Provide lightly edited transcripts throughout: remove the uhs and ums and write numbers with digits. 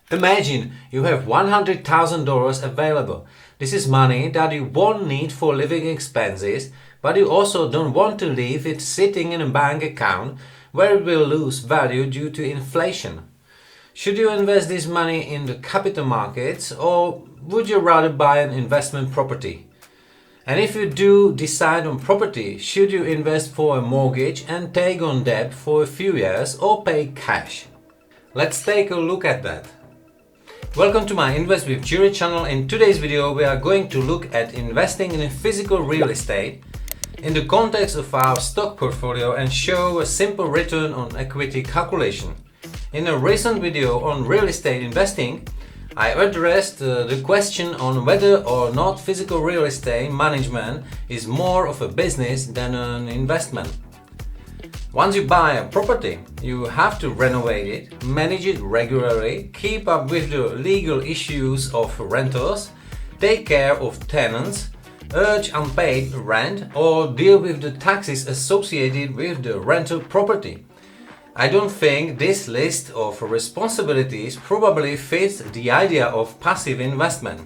Imagine you have $100,000 available. This is money that you won't need for living expenses, but you also don't want to leave it sitting in a bank account where it will lose value due to inflation. Should you invest this money in the capital markets, or would you rather buy an investment property? And if you do decide on property, should you invest for a mortgage and take on debt for a few years or pay cash? Let's take a look at that. Welcome to my Invest with Jiri channel. In today's video we are going to look at investing in physical real estate in the context of our stock portfolio and show a simple return on equity calculation. In a recent video on real estate investing, I addressed the question on whether or not physical real estate management is more of a business than an investment. Once you buy a property, you have to renovate it, manage it regularly, keep up with the legal issues of renters, take care of tenants, urge unpaid rent, or deal with the taxes associated with the rental property. I don't think this list of responsibilities probably fits the idea of passive investment.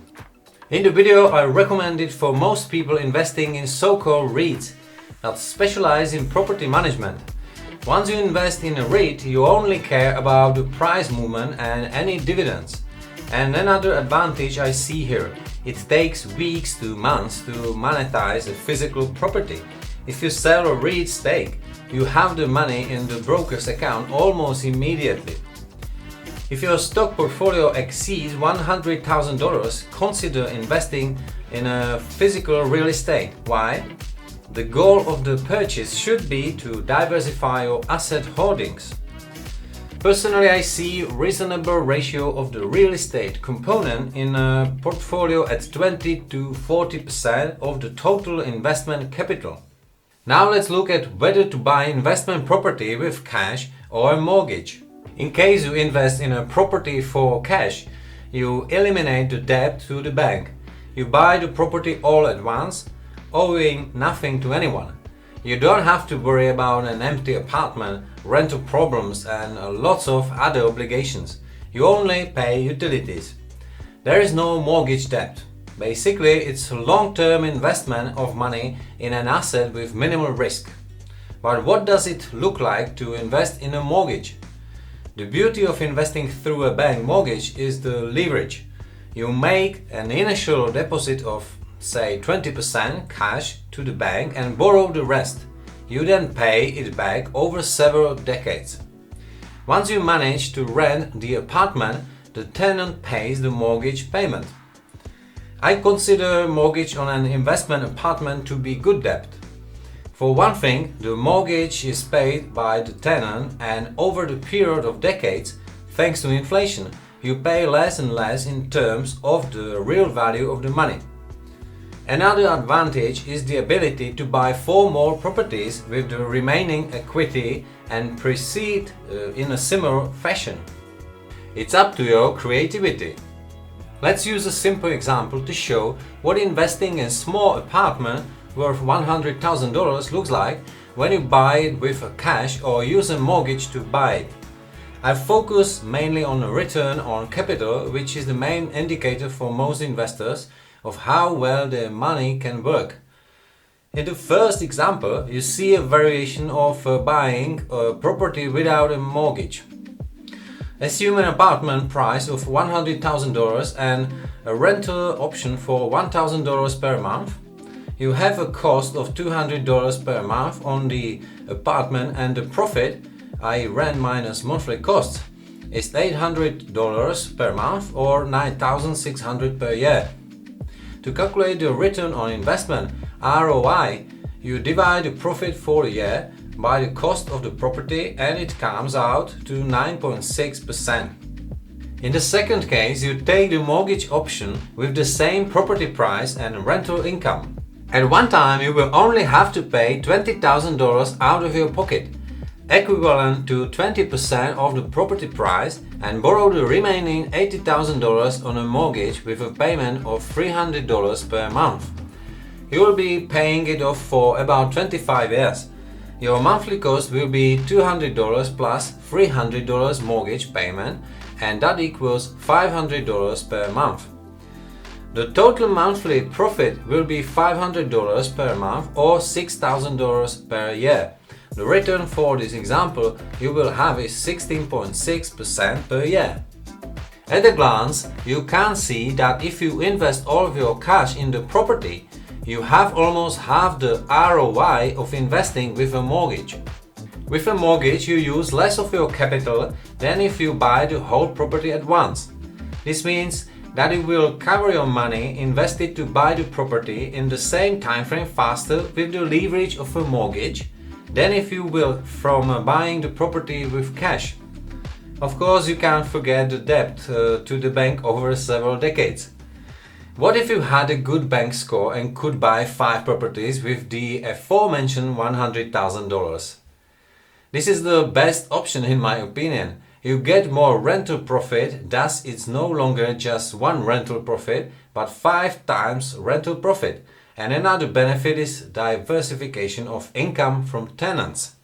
In the video I recommended for most people investing in so-called REITs that specialize in property management. Once you invest in a REIT, you only care about the price movement and any dividends. And another advantage I see here, it takes weeks to months to monetize a physical property. If you sell a REIT stake, you have the money in the broker's account almost immediately. If your stock portfolio exceeds $100,000, consider investing in a physical real estate. Why? The goal of the purchase should be to diversify your asset holdings. Personally, I see a reasonable ratio of the real estate component in a portfolio at 20 to 40% of the total investment capital. Now let's look at whether to buy investment property with cash or a mortgage. In case you invest in a property for cash, you eliminate the debt to the bank. You buy the property all at once, owing nothing to anyone. You don't have to worry about an empty apartment, rental problems and lots of other obligations. You only pay utilities. There is no mortgage debt. Basically, it's a long-term investment of money in an asset with minimal risk. But what does it look like to invest in a mortgage? The beauty of investing through a bank mortgage is the leverage. You make an initial deposit of, say, 20% cash to the bank and borrow the rest. You then pay it back over several decades. Once you manage to rent the apartment, the tenant pays the mortgage payment. I consider mortgage on an investment apartment to be good debt. For one thing, the mortgage is paid by the tenant, and over the period of decades, thanks to inflation, you pay less and less in terms of the real value of the money. Another advantage is the ability to buy 4 more properties with the remaining equity and proceed in a similar fashion. It's up to your creativity. Let's use a simple example to show what investing in a small apartment worth $100,000 looks like when you buy it with cash or use a mortgage to buy it. I focus mainly on a return on capital, which is the main indicator for most investors of how well their money can work. In the first example, you see a variation of buying a property without a mortgage. Assume an apartment price of $100,000 and a rental option for $1,000 per month. You have a cost of $200 per month on the apartment, and the profit, i.e. rent minus monthly costs, is $800 per month or $9,600 per year. To calculate the return on investment, ROI, you divide the profit for the year by the cost of the property and it comes out to 9.6%. In the second case, you take the mortgage option with the same property price and rental income. At one time, you will only have to pay $20,000 out of your pocket, equivalent to 20% of the property price, and borrow the remaining $80,000 on a mortgage with a payment of $300 per month. You will be paying it off for about 25 years. Your monthly cost will be $200 plus $300 mortgage payment and that equals $500 per month. The total monthly profit will be $500 per month or $6,000 per year. The return for this example you will have is 16.6% per year. At a glance, you can see that if you invest all of your cash in the property, you have almost half the ROI of investing with a mortgage. With a mortgage, you use less of your capital than if you buy the whole property at once. This means that you will cover your money invested to buy the property in the same time frame faster with the leverage of a mortgage than if you will from buying the property with cash. Of course, you can't forget the debt to the bank over several decades. What if you had a good bank score and could buy 5 properties with the aforementioned $100,000? This is the best option in my opinion. You get more rental profit, thus it's no longer just one rental profit, but 5 times rental profit. And another benefit is diversification of income from tenants.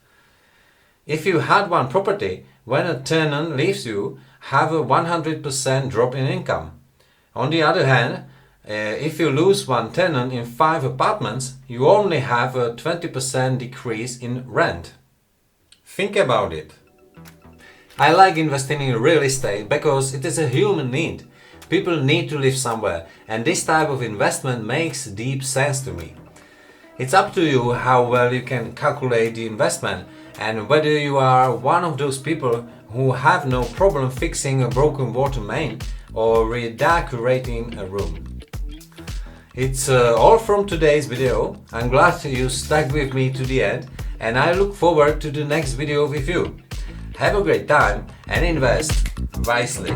If you had one property, when a tenant leaves you, have a 100% drop in income. On the other hand, if you lose one tenant in 5 apartments, you only have a 20% decrease in rent. Think about it. I like investing in real estate because it is a human need. People need to live somewhere, and this type of investment makes deep sense to me. It's up to you how well you can calculate the investment and whether you are one of those people who have no problem fixing a broken water main or redecorating a room. It's all from today's video. I'm glad you stuck with me to the end, and I look forward to the next video with you. Have a great time and invest wisely.